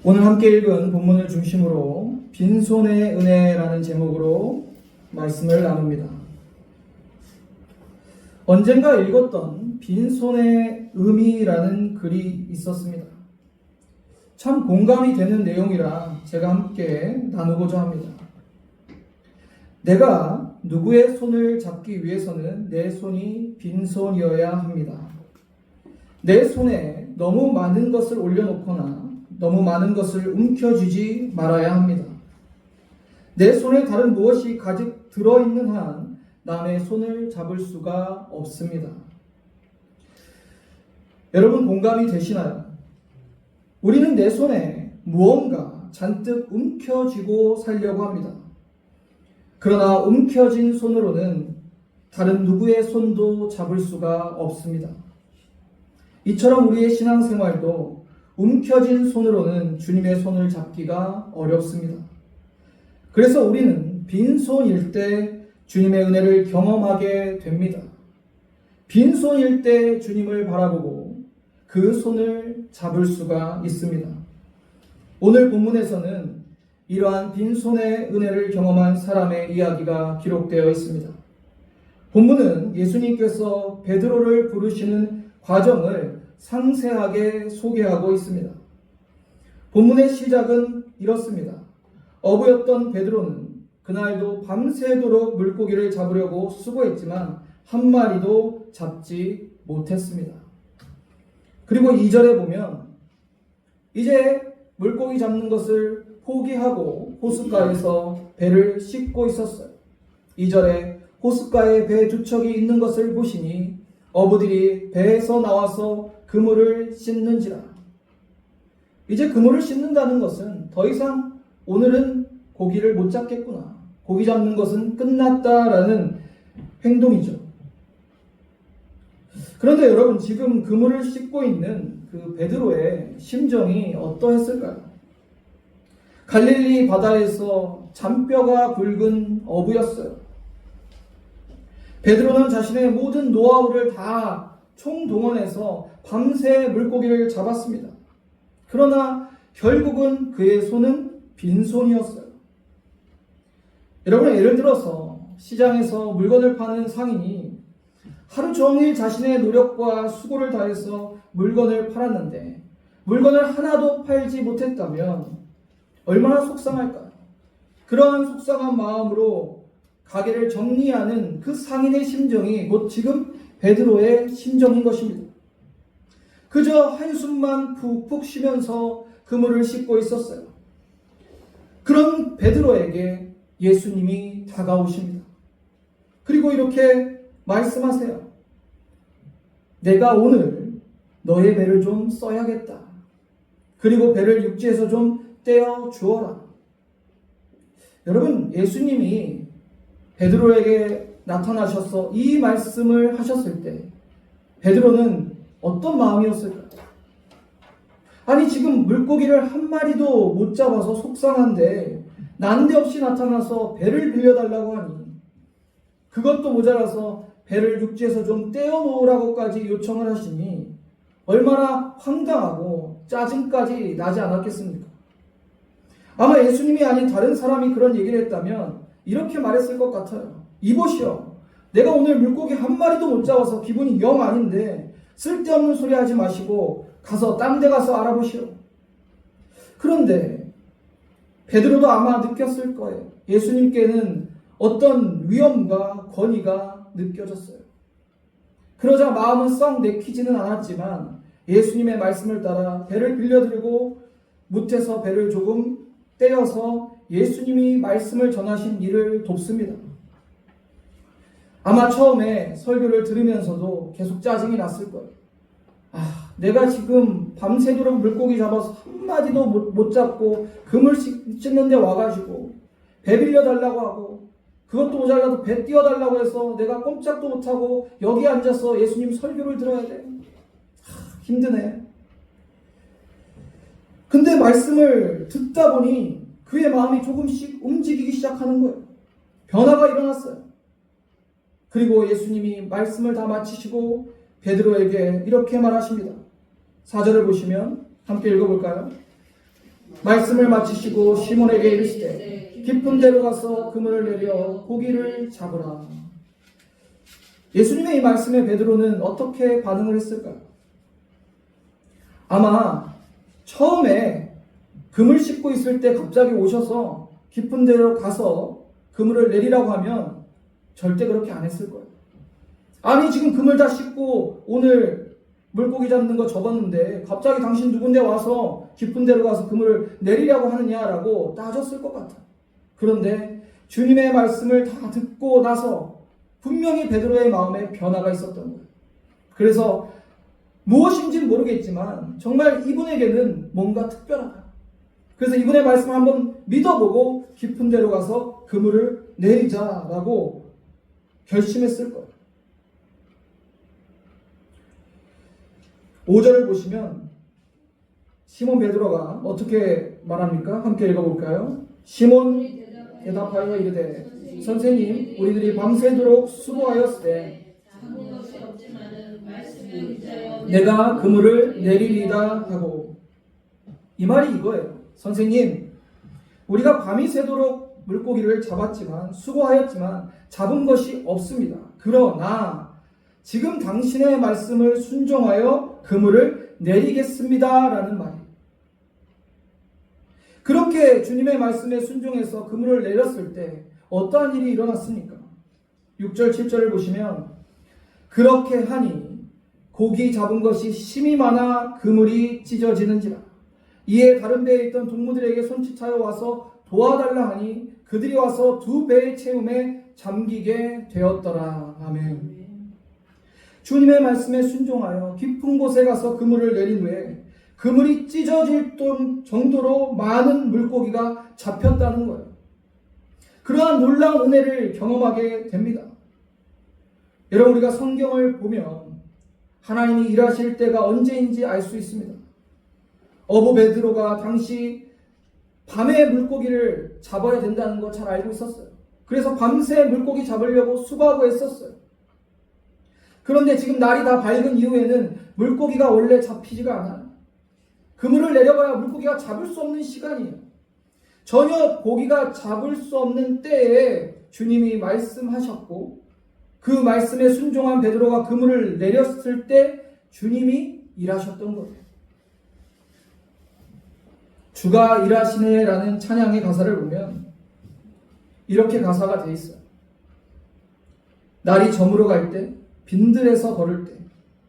오늘 함께 읽은 본문을 중심으로 빈손의 은혜라는 제목으로 말씀을 나눕니다. 언젠가 읽었던 빈손의 의미라는 글이 있었습니다. 참 공감이 되는 내용이라 제가 함께 나누고자 합니다. 내가 누구의 손을 잡기 위해서는 내 손이 빈손이어야 합니다. 내 손에 너무 많은 것을 올려놓거나 너무 많은 것을 움켜쥐지 말아야 합니다. 내 손에 다른 무엇이 가득 들어있는 한 남의 손을 잡을 수가 없습니다. 여러분 공감이 되시나요? 우리는 내 손에 무언가 잔뜩 움켜쥐고 살려고 합니다. 그러나 움켜쥔 손으로는 다른 누구의 손도 잡을 수가 없습니다. 이처럼 우리의 신앙생활도 움켜쥔 손으로는 주님의 손을 잡기가 어렵습니다. 그래서 우리는 빈손일 때 주님의 은혜를 경험하게 됩니다. 빈손일 때 주님을 바라보고 그 손을 잡을 수가 있습니다. 오늘 본문에서는 이러한 빈손의 은혜를 경험한 사람의 이야기가 기록되어 있습니다. 본문은 예수님께서 베드로를 부르시는 과정을 상세하게 소개하고 있습니다. 본문의 시작은 이렇습니다. 어부였던 베드로는 그날도 밤새도록 물고기를 잡으려고 수고했지만 한 마리도 잡지 못했습니다. 그리고 2절에 보면 이제 물고기 잡는 것을 포기하고 호숫가에서 배를 씻고 있었어요. 2절에 호숫가에 배 두 척이 있는 것을 보시니 어부들이 배에서 나와서 그물을 씻는지라. 이제 그물을 씻는다는 것은 더 이상 오늘은 고기를 못 잡겠구나. 고기 잡는 것은 끝났다라는 행동이죠. 그런데 여러분 지금 그물을 씻고 있는 그 베드로의 심정이 어떠했을까요? 갈릴리 바다에서 잔뼈가 굵은 어부였어요. 베드로는 자신의 모든 노하우를 다 총동원해서 밤새 물고기를 잡았습니다. 그러나 결국은 그의 손은 빈손이었어요. 여러분 예를 들어서 시장에서 물건을 파는 상인이 하루 종일 자신의 노력과 수고를 다해서 물건을 팔았는데 물건을 하나도 팔지 못했다면 얼마나 속상할까요? 그러한 속상한 마음으로 가게를 정리하는 그 상인의 심정이 곧 지금 베드로의 심정인 것입니다. 그저 한숨만 푹푹 쉬면서 그물을 씻고 있었어요. 그런 베드로에게 예수님이 다가오십니다. 그리고 이렇게 말씀하세요. 내가 오늘 너의 배를 좀 써야겠다. 그리고 배를 육지에서 좀 떼어 주어라. 여러분 예수님이 베드로에게 나타나셔서 이 말씀을 하셨을 때 베드로는 어떤 마음이었을까요? 아니 지금 물고기를 한 마리도 못 잡아서 속상한데 난데없이 나타나서 배를 빌려달라고 하니 그것도 모자라서 배를 육지에서 좀 떼어놓으라고까지 요청을 하시니 얼마나 황당하고 짜증까지 나지 않았겠습니까? 아마 예수님이 아닌 다른 사람이 그런 얘기를 했다면 이렇게 말했을 것 같아요. 이보시오. 내가 오늘 물고기 한 마리도 못 잡아서 기분이 영 아닌데 쓸데없는 소리 하지 마시고 가서 딴 데 가서 알아보시오. 그런데 베드로도 아마 느꼈을 거예요. 예수님께는 어떤 위험과 권위가 느껴졌어요. 그러자 마음은 썩 내키지는 않았지만 예수님의 말씀을 따라 배를 빌려드리고 못해서 배를 조금 떼어서 예수님이 말씀을 전하신 일을 돕습니다. 아마 처음에 설교를 들으면서도 계속 짜증이 났을 거예요. 내가 지금 밤새도록 물고기 잡아서 한 마디도 못 잡고 그물 씻는데 와가지고 배 빌려달라고 하고 그것도 모자라도 배 띄워달라고 해서 내가 꼼짝도 못하고 여기 앉아서 예수님 설교를 들어야 돼. 힘드네. 근데 말씀을 듣다 보니 그의 마음이 조금씩 움직이기 시작하는 거예요. 변화가 일어났어요. 그리고 예수님이 말씀을 다 마치시고 베드로에게 이렇게 말하십니다. 4절을 보시면 함께 읽어볼까요? 말씀을 마치시고 시몬에게 이르시되 깊은 데로 가서 그물을 내려 고기를 잡으라. 예수님의 이 말씀에 베드로는 어떻게 반응을 했을까요? 아마 처음에 그물 씻고 있을 때 갑자기 오셔서 깊은 데로 가서 그물을 내리라고 하면 절대 그렇게 안 했을 거예요. 아니 지금 그물 다 씻고 오늘 물고기 잡는 거 접었는데 갑자기 당신 누군데 와서 깊은 데로 가서 그물을 내리려고 하느냐라고 따졌을 것 같아요. 그런데 주님의 말씀을 다 듣고 나서 분명히 베드로의 마음에 변화가 있었던 거예요. 그래서 무엇인지는 모르겠지만 정말 이분에게는 뭔가 특별하다. 그래서 이분의 말씀을 한번 믿어보고 깊은 데로 가서 그물을 내리자라고 결심했을 거예요. 5절을 보시면 시몬 베드로가 어떻게 말합니까? 함께 읽어볼까요? 시몬 대답하여 이르되 선생님 우리들이 밤새도록 수고하였으되 내가 그물을 내리리다 하고, 이 말이 이거예요. 선생님 우리가 밤이 새도록 물고기를 잡았지만 수고하였지만 잡은 것이 없습니다. 그러나 지금 당신의 말씀을 순종하여 그물을 내리겠습니다 라는 말이에요. 그렇게 주님의 말씀에 순종해서 그물을 내렸을 때 어떠한 일이 일어났습니까? 6절 7절을 보시면 그렇게 하니 고기 잡은 것이 심이 많아 그물이 찢어지는지라. 이에 다른 배에 있던 동무들에게 손짓하여 와서 도와달라 하니 그들이 와서 두 배의 채움에 잠기게 되었더라. 아멘. 주님의 말씀에 순종하여 깊은 곳에 가서 그물을 내린 후에 그물이 찢어질 정도로 많은 물고기가 잡혔다는 거예요. 그러한 놀라운 은혜를 경험하게 됩니다. 여러분 우리가 성경을 보면 하나님이 일하실 때가 언제인지 알 수 있습니다. 어부 베드로가 당시 밤에 물고기를 잡아야 된다는 거 잘 알고 있었어요. 그래서 밤새 물고기 잡으려고 수고하고 했었어요. 그런데 지금 날이 다 밝은 이후에는 물고기가 원래 잡히지가 않아요. 그물을 내려봐야 물고기가 잡을 수 없는 시간이에요. 전혀 고기가 잡을 수 없는 때에 주님이 말씀하셨고 그 말씀에 순종한 베드로가 그물을 내렸을 때 주님이 일하셨던 거예요. 주가 일하시네 라는 찬양의 가사를 보면 이렇게 가사가 되어 있어요. 날이 저물어 갈 때, 빈들에서 걸을 때,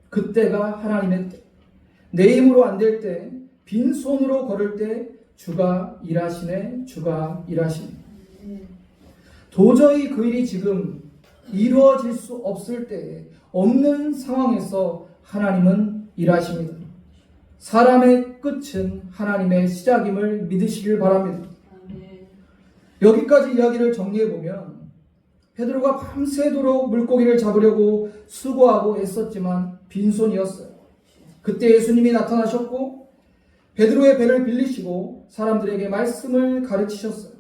그때가 하나님의 때. 내 힘으로 안 될 때, 빈손으로 걸을 때 주가 일하시네, 주가 일하시네. 도저히 그 일이 지금 이루어질 수 없을 때, 없는 상황에서 하나님은 일하십니다. 사람의 끝은 하나님의 시작임을 믿으시길 바랍니다. 여기까지 이야기를 정리해보면 베드로가 밤새도록 물고기를 잡으려고 수고하고 애썼지만 빈손이었어요. 그때 예수님이 나타나셨고 베드로의 배를 빌리시고 사람들에게 말씀을 가르치셨어요.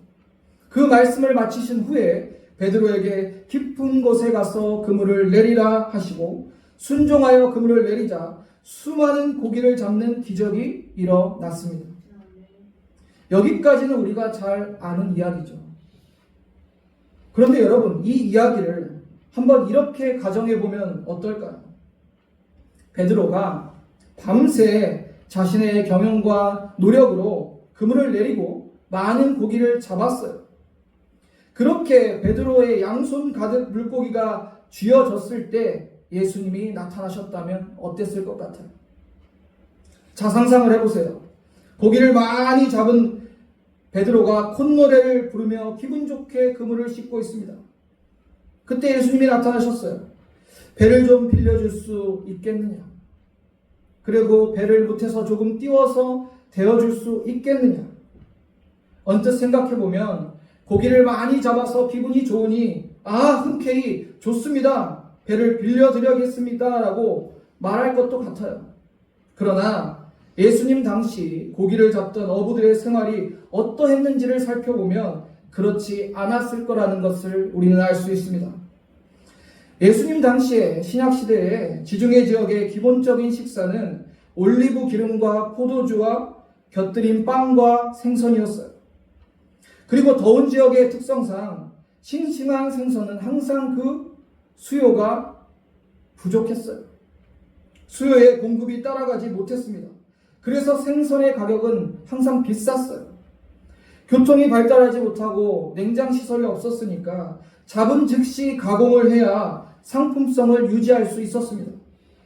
그 말씀을 마치신 후에 베드로에게 깊은 곳에 가서 그물을 내리라 하시고 순종하여 그물을 내리자 수많은 고기를 잡는 기적이 일어났습니다. 여기까지는 우리가 잘 아는 이야기죠. 그런데 여러분, 이 이야기를 한번 이렇게 가정해보면 어떨까요? 베드로가 밤새 자신의 경영과 노력으로 그물을 내리고 많은 고기를 잡았어요. 그렇게 베드로의 양손 가득 물고기가 쥐어졌을 때 예수님이 나타나셨다면 어땠을 것 같아요? 자, 상상을 해보세요. 고기를 많이 잡은 베드로가 콧노래를 부르며 기분 좋게 그물을 씻고 있습니다. 그때 예수님이 나타나셨어요. 배를 좀 빌려줄 수 있겠느냐? 그리고 배를 못해서 조금 띄워서 데워줄 수 있겠느냐? 언뜻 생각해보면 고기를 많이 잡아서 기분이 좋으니 흔쾌히 좋습니다. 배를 빌려드려야겠습니다 라고 말할 것도 같아요. 그러나 예수님 당시 고기를 잡던 어부들의 생활이 어떠했는지를 살펴보면 그렇지 않았을 거라는 것을 우리는 알 수 있습니다. 예수님 당시에 신약시대의 지중해 지역의 기본적인 식사는 올리브 기름과 포도주와 곁들인 빵과 생선이었어요. 그리고 더운 지역의 특성상 싱싱한 생선은 항상 그 수요가 부족했어요. 수요의 공급이 따라가지 못했습니다. 그래서 생선의 가격은 항상 비쌌어요. 교통이 발달하지 못하고 냉장 시설이 없었으니까 잡은 즉시 가공을 해야 상품성을 유지할 수 있었습니다.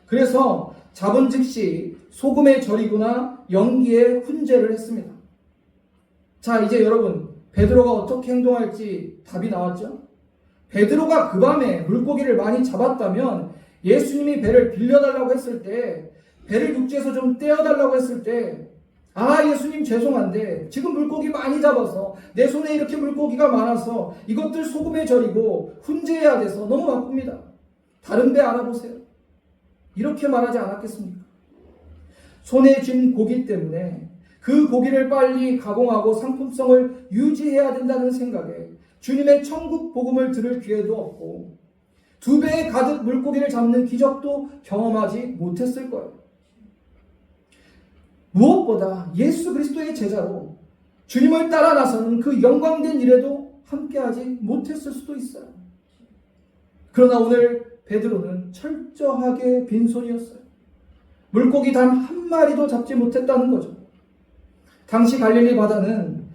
그래서 잡은 즉시 소금에 절이거나 연기에 훈제를 했습니다. 자, 이제 여러분, 베드로가 어떻게 행동할지 답이 나왔죠? 베드로가 그 밤에 물고기를 많이 잡았다면 예수님이 배를 빌려달라고 했을 때, 배를 육지에서 좀 떼어달라고 했을 때, 아, 예수님 죄송한데 지금 물고기 많이 잡아서 내 손에 이렇게 물고기가 많아서 이것들 소금에 절이고 훈제해야 돼서 너무 바쁩니다. 다른 배 알아보세요. 이렇게 말하지 않았겠습니까? 손에 쥔 고기 때문에 그 고기를 빨리 가공하고 상품성을 유지해야 된다는 생각에 주님의 천국 복음을 들을 기회도 없고 2배에 가득 물고기를 잡는 기적도 경험하지 못했을 거예요. 무엇보다 예수 그리스도의 제자로 주님을 따라 나서는 그 영광된 일에도 함께하지 못했을 수도 있어요. 그러나 오늘 베드로는 철저하게 빈손이었어요. 물고기 단 한 마리도 잡지 못했다는 거죠. 당시 갈릴리 바다는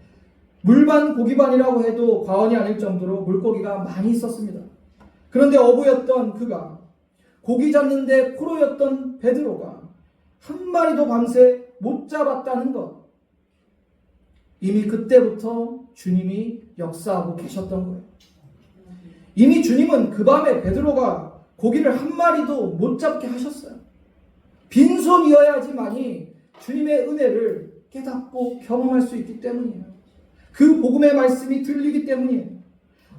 물반 고기반이라고 해도 과언이 아닐 정도로 물고기가 많이 있었습니다. 그런데 어부였던 그가 고기 잡는데 프로였던 베드로가 한 마리도 밤새 못 잡았다는 것. 이미 그때부터 주님이 역사하고 계셨던 거예요. 이미 주님은 그 밤에 베드로가 고기를 한 마리도 못 잡게 하셨어요. 빈손이어야지만이 주님의 은혜를 깨닫고 경험할 수 있기 때문이에요. 그 복음의 말씀이 들리기 때문이에요.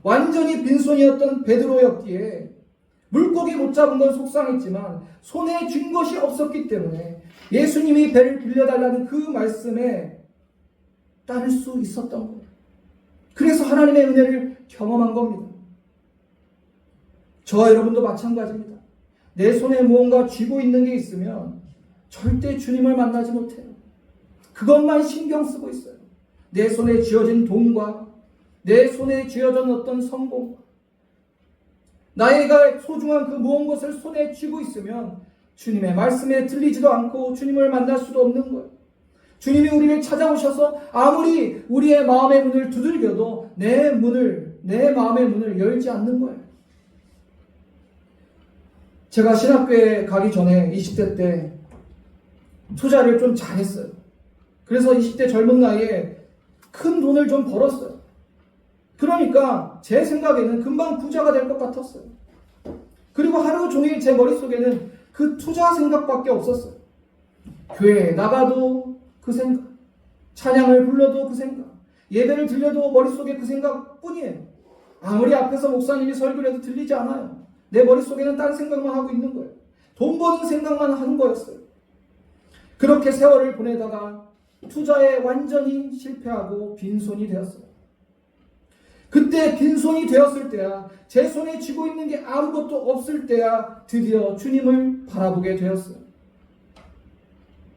완전히 빈손이었던 베드로였기에 물고기 못 잡은 건 속상했지만 손에 쥔 것이 없었기 때문에 예수님이 배를 빌려달라는 그 말씀에 따를 수 있었던 거예요. 그래서 하나님의 은혜를 경험한 겁니다. 저와 여러분도 마찬가지입니다. 내 손에 무언가 쥐고 있는 게 있으면 절대 주님을 만나지 못해요. 그것만 신경 쓰고 있어요. 내 손에 쥐어진 돈과 내 손에 쥐어진 어떤 성공, 나에게 소중한 그 무언 것을 손에 쥐고 있으면 주님의 말씀에 들리지도 않고 주님을 만날 수도 없는 거예요. 주님이 우리를 찾아오셔서 아무리 우리의 마음의 문을 두들겨도 내 마음의 문을 열지 않는 거예요. 제가 신학교에 가기 전에 20대 때 투자를 좀 잘했어요. 그래서 20대 젊은 나이에 큰 돈을 좀 벌었어요. 그러니까 제 생각에는 금방 부자가 될 것 같았어요. 그리고 하루 종일 제 머릿속에는 그 투자 생각밖에 없었어요. 교회에 나가도 그 생각, 찬양을 불러도 그 생각, 예배를 들려도 머릿속에 그 생각뿐이에요. 아무리 앞에서 목사님이 설교를 해도 들리지 않아요. 내 머릿속에는 딴 생각만 하고 있는 거예요. 돈 버는 생각만 하는 거였어요. 그렇게 세월을 보내다가 투자에 완전히 실패하고 빈손이 되었어요. 그때 빈손이 되었을 때야, 제 손에 쥐고 있는 게 아무것도 없을 때야 드디어 주님을 바라보게 되었어요.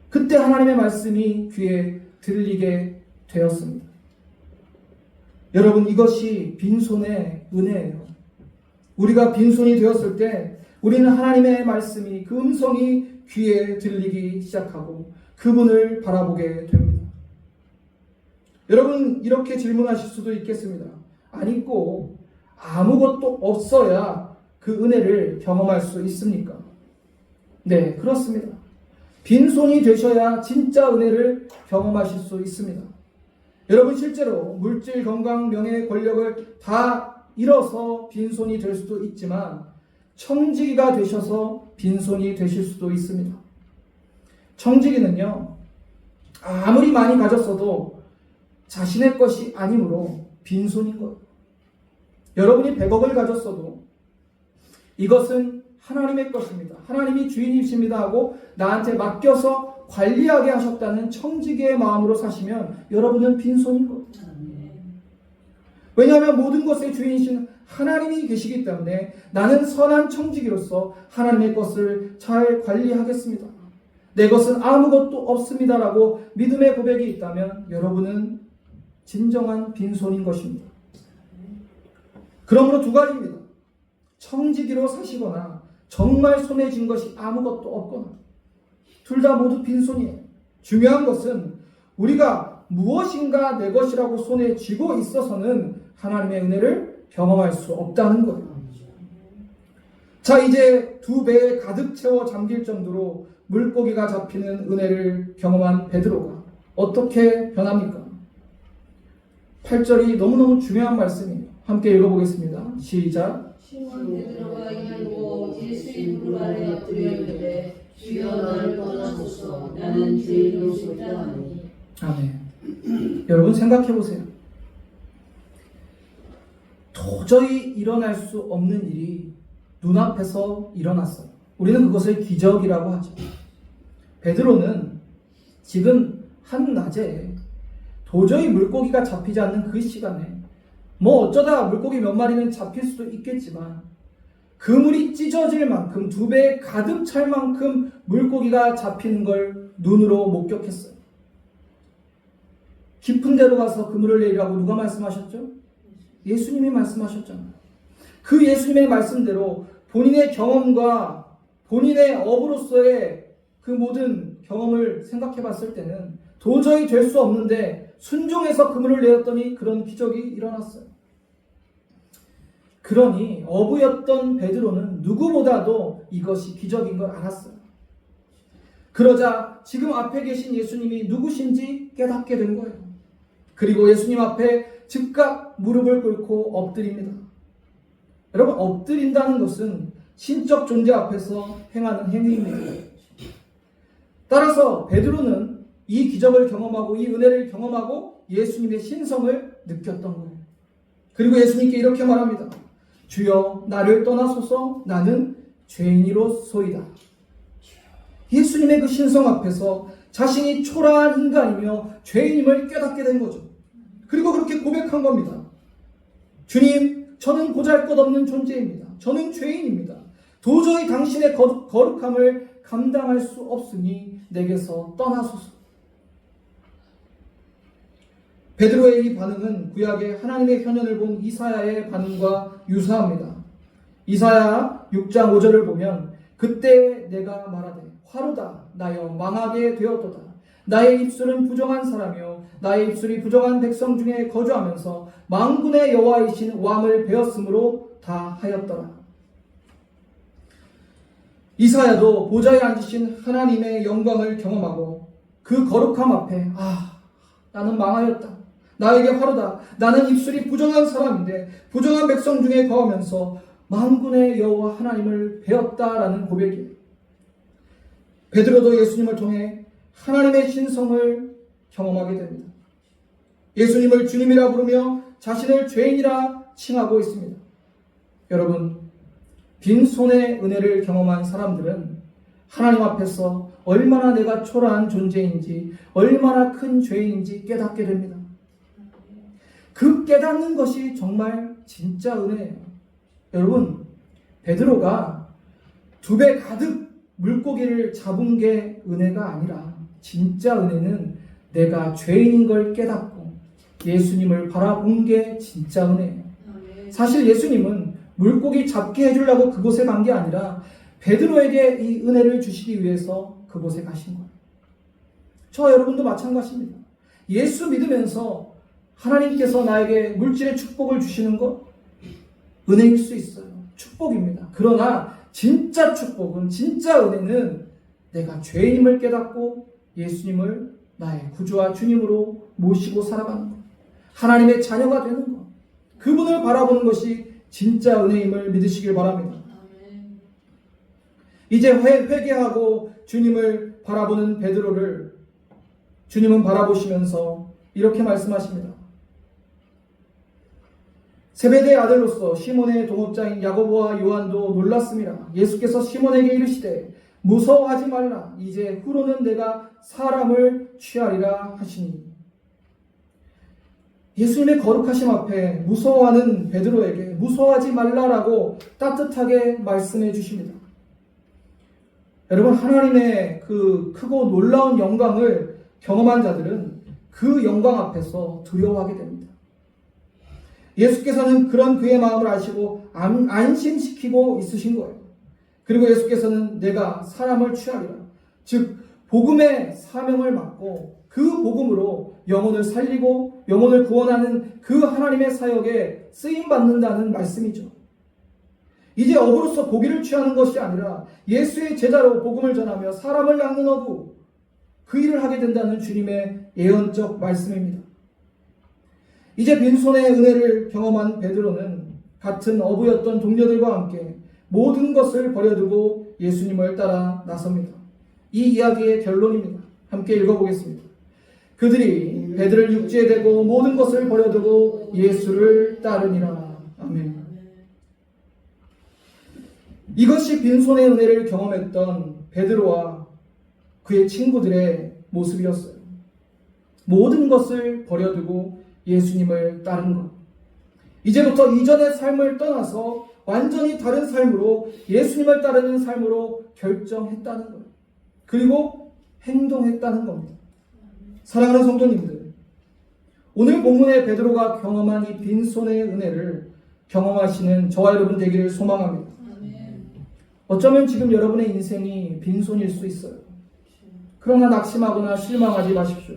그때 하나님의 말씀이 귀에 들리게 되었습니다. 여러분, 이것이 빈손의 은혜예요. 우리가 빈손이 되었을 때 우리는 하나님의 말씀이, 그 음성이 귀에 들리기 시작하고 그분을 바라보게 됩니다. 여러분, 이렇게 질문하실 수도 있겠습니다. 아니, 꼭 아무것도 없어야 그 은혜를 경험할 수 있습니까? 네, 그렇습니다. 빈손이 되셔야 진짜 은혜를 경험하실 수 있습니다. 여러분, 실제로 물질, 건강, 명예, 권력을 다 잃어서 빈손이 될 수도 있지만 청지기가 되셔서 빈손이 되실 수도 있습니다. 청지기는요, 아무리 많이 가졌어도 자신의 것이 아니므로 빈손인 거예요. 여러분이 100억을 가졌어도 이것은 하나님의 것입니다. 하나님이 주인이십니다 하고 나한테 맡겨서 관리하게 하셨다는 청지기의 마음으로 사시면 여러분은 빈손인 거예요. 왜냐하면 모든 것의 주인이신 하나님이 계시기 때문에 나는 선한 청지기로서 하나님의 것을 잘 관리하겠습니다. 내 것은 아무것도 없습니다라고 믿음의 고백이 있다면 여러분은 진정한 빈손인 것입니다. 그러므로 두 가지입니다. 청지기로 사시거나 정말 손에 쥔 것이 아무것도 없거나 둘 다 모두 빈손이에요. 중요한 것은 우리가 무엇인가 내 것이라고 손에 쥐고 있어서는 하나님의 은혜를 경험할 수 없다는 거예요. 자, 이제 두 배에 가득 채워 잠길 정도로 물고기가 잡히는 은혜를 경험한 베드로가 어떻게 변합니까? 8절이 너무너무 중요한 말씀이에요. 함께 읽어보겠습니다. 시작. 시몬 베드로가 이르고 예수의 무릎 아래 엎드려 이르되 주여 나를 떠나소서 나는 죄인으로 싶다 하니. 아멘. 여러분 생각해 보세요. 도저히 일어날 수 없는 일이 눈앞에서 일어났어요. 우리는 그것을 기적이라고 하죠. 베드로는 지금 한낮에 도저히 물고기가 잡히지 않는 그 시간에 뭐 어쩌다 물고기 몇 마리는 잡힐 수도 있겠지만 그물이 찢어질 만큼 두 배에 가득 찰 만큼 물고기가 잡히는 걸 눈으로 목격했어요. 깊은 데로 가서 그물을 내리라고 누가 말씀하셨죠? 예수님이 말씀하셨잖아요. 그 예수님의 말씀대로 본인의 경험과 본인의 업으로서의 그 모든 경험을 생각해 봤을 때는 도저히 될 수 없는데 순종해서 그물을 내렸더니 그런 기적이 일어났어요. 그러니 어부였던 베드로는 누구보다도 이것이 기적인 걸 알았어요. 그러자 지금 앞에 계신 예수님이 누구신지 깨닫게 된 거예요. 그리고 예수님 앞에 즉각 무릎을 꿇고 엎드립니다. 여러분, 엎드린다는 것은 신적 존재 앞에서 행하는 행위입니다. 따라서 베드로는 이 기적을 경험하고 이 은혜를 경험하고 예수님의 신성을 느꼈던 거예요. 그리고 예수님께 이렇게 말합니다. 주여 나를 떠나소서 나는 죄인이로소이다. 예수님의 그 신성 앞에서 자신이 초라한 인간이며 죄인임을 깨닫게 된 거죠. 그리고 그렇게 고백한 겁니다. 주님, 저는 보잘것없는 존재입니다. 저는 죄인입니다. 도저히 당신의 거룩함을 감당할 수 없으니 내게서 떠나소서. 베드로의 이 반응은 구약의 하나님의 현현을 본 이사야의 반응과 유사합니다. 이사야 6장 5절을 보면 그때 내가 말하되 화로다 나여 망하게 되었도다. 나의 입술은 부정한 사람이요 나의 입술이 부정한 백성 중에 거주하면서 만군의 여호와이신 왕을 배웠으므로 다 하였더라. 이사야도 보좌에 앉으신 하나님의 영광을 경험하고 그 거룩함 앞에 나는 망하였다. 나에게 화로다. 나는 입술이 부정한 사람인데 부정한 백성 중에 거하면서 만군의 여호와 하나님을 배웠다라는 고백이에요. 베드로도 예수님을 통해 하나님의 신성을 경험하게 됩니다. 예수님을 주님이라 부르며 자신을 죄인이라 칭하고 있습니다. 여러분, 빈손의 은혜를 경험한 사람들은 하나님 앞에서 얼마나 내가 초라한 존재인지 얼마나 큰 죄인인지 깨닫게 됩니다. 그 깨닫는 것이 정말 진짜 은혜예요. 여러분, 베드로가 두 배 가득 물고기를 잡은 게 은혜가 아니라 진짜 은혜는 내가 죄인인 걸 깨닫고 예수님을 바라본 게 진짜 은혜예요. 사실 예수님은 물고기 잡게 해주려고 그곳에 간 게 아니라 베드로에게 이 은혜를 주시기 위해서 그곳에 가신 거예요. 저 여러분도 마찬가지입니다. 예수 믿으면서 하나님께서 나에게 물질의 축복을 주시는 것 은혜일 수 있어요. 축복입니다. 그러나 진짜 축복은, 진짜 은혜는 내가 죄인임을 깨닫고 예수님을 나의 구주와 주님으로 모시고 살아가는 것, 하나님의 자녀가 되는 것, 그분을 바라보는 것이 진짜 은혜임을 믿으시길 바랍니다. 이제 회개하고 주님을 바라보는 베드로를 주님은 바라보시면서 이렇게 말씀하십니다. 세베대의 아들로서 시몬의 동업자인 야고보와 요한도 놀랐습니다. 예수께서 시몬에게 이르시되 무서워하지 말라. 이제 후로는 내가 사람을 취하리라 하시니. 예수님의 거룩하심 앞에 무서워하는 베드로에게 무서워하지 말라라고 따뜻하게 말씀해 주십니다. 여러분, 하나님의 그 크고 놀라운 영광을 경험한 자들은 그 영광 앞에서 두려워하게 됩니다. 예수께서는 그런 그의 마음을 아시고 안심시키고 있으신 거예요. 그리고 예수께서는 내가 사람을 취하리라. 즉 복음의 사명을 맡고 그 복음으로 영혼을 살리고 영혼을 구원하는 그 하나님의 사역에 쓰임받는다는 말씀이죠. 이제 어부로서 고기를 취하는 것이 아니라 예수의 제자로 복음을 전하며 사람을 낚는 어부, 그 일을 하게 된다는 주님의 예언적 말씀입니다. 이제 빈손의 은혜를 경험한 베드로는 같은 어부였던 동료들과 함께 모든 것을 버려두고 예수님을 따라 나섭니다. 이 이야기의 결론입니다. 함께 읽어보겠습니다. 그들이 배들을 육지에 대고 모든 것을 버려두고 예수를 따르니라. 아멘. 이것이 빈손의 은혜를 경험했던 베드로와 그의 친구들의 모습이었어요. 모든 것을 버려두고 예수님을 따른 것. 이제부터 이전의 삶을 떠나서 완전히 다른 삶으로 예수님을 따르는 삶으로 결정했다는 거예요. 그리고 행동했다는 겁니다. 사랑하는 성도님들, 오늘 본문의 베드로가 경험한 이 빈손의 은혜를 경험하시는 저와 여러분 되기를 소망합니다. 어쩌면 지금 여러분의 인생이 빈손일 수 있어요. 그러나 낙심하거나 실망하지 마십시오.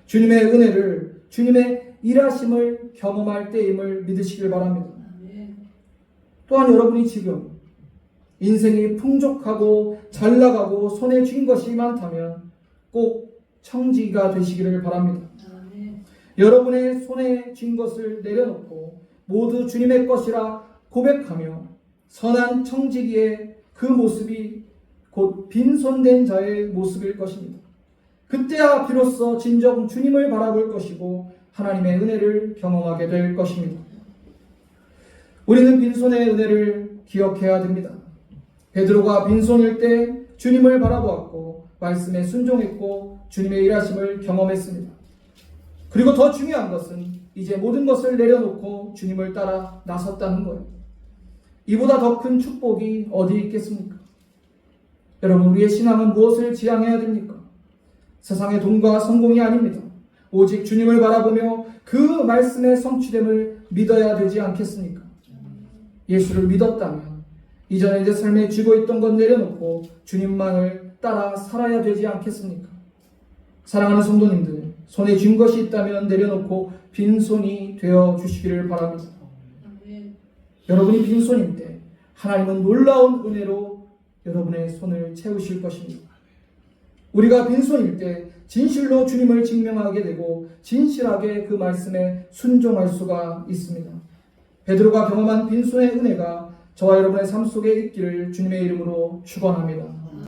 주님의 은혜를, 주님의 일하심을 경험할 때임을 믿으시길 바랍니다. 또한 여러분이 지금 인생이 풍족하고 잘 나가고 손에 쥔 것이 많다면 꼭 청지기가 되시기를 바랍니다. 여러분의 손에 쥔 것을 내려놓고 모두 주님의 것이라 고백하며 선한 청지기의 그 모습이 곧 빈손된 자의 모습일 것입니다. 그때야 비로소 진정 주님을 바라볼 것이고 하나님의 은혜를 경험하게 될 것입니다. 우리는 빈손의 은혜를 기억해야 됩니다. 베드로가 빈손일 때 주님을 바라보았고 말씀에 순종했고 주님의 일하심을 경험했습니다. 그리고 더 중요한 것은 이제 모든 것을 내려놓고 주님을 따라 나섰다는 거예요. 이보다 더 큰 축복이 어디 있겠습니까? 여러분, 우리의 신앙은 무엇을 지향해야 됩니까? 세상의 돈과 성공이 아닙니다. 오직 주님을 바라보며 그 말씀의 성취됨을 믿어야 되지 않겠습니까? 예수를 믿었다면 이전에 내 삶에 쥐고 있던 것 내려놓고 주님만을 따라 살아야 되지 않겠습니까? 사랑하는 성도님들, 손에 쥔 것이 있다면 내려놓고 빈손이 되어 주시기를 바랍니다. 여러분이 빈손일 때 하나님은 놀라운 은혜로 여러분의 손을 채우실 것입니다. 우리가 빈손일 때 진실로 주님을 증명하게 되고 진실하게 그 말씀에 순종할 수가 있습니다. 베드로가 경험한 빈손의 은혜가 저와 여러분의 삶 속에 있기를 주님의 이름으로 축원합니다.